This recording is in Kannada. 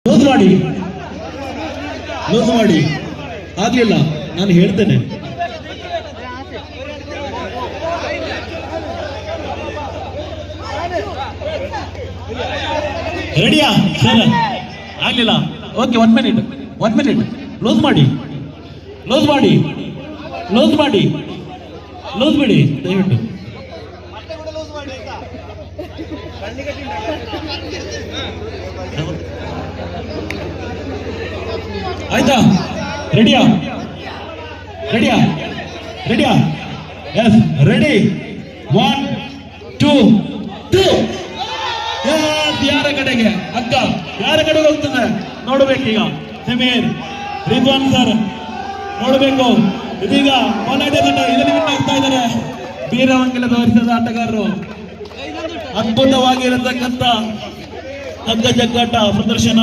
ಲೂಸ್ ಮಾಡಿ, ಲೂಸ್ ಮಾಡಿ. ಆಗ್ಲಿಲ್ಲ, ನಾನು ಹೇಳ್ತೇನೆ. ರೆಡಿಯಾ ಸರ್? ಆಗ್ಲಿಲ್ಲ. Okay, 1 minute, 1 minute. ಲೂಸ್ ಮಾಡಿ, ಲೂಸ್ ಮಾಡಿ, ಲೂಸ್ ಮಾಡಿ, ಲೂಸ್ ಬಿಡಿ ದಯವಿಟ್ಟು. ಆಯ್ತಾ? ರೆಡಿಯಾ? ರೆಡಿಯಾ? ರೆಡಿಯಾ? Yes, ready. 1 2 2. ಯಾರ ಕಡೆಗೆ ಅಕ್ಕ, ಯಾರ ಕಡೆಗೆ ಹೋಗ್ತದೆ ನೋಡ್ಬೇಕೀಗ. ಸಮೀರ್, ರಿಜ್ವಾನ್ ಸರ್ ನೋಡ್ಬೇಕು. ಇದೀಗ ಕೊನೆಯ ತಂಡ ಇದರಲ್ಲಿ ವಿನ್ ಆಗ್ತಾ ಇದ್ದಾರೆ. ವೀರವಂಗಲ ತೋರಿಸಿದ ಆಟಗಾರರು ಅದ್ಭುತವಾಗಿರತಕ್ಕಂತ ಹಗ್ಗ ಜಗ್ಗಾಟ ಪ್ರದರ್ಶನ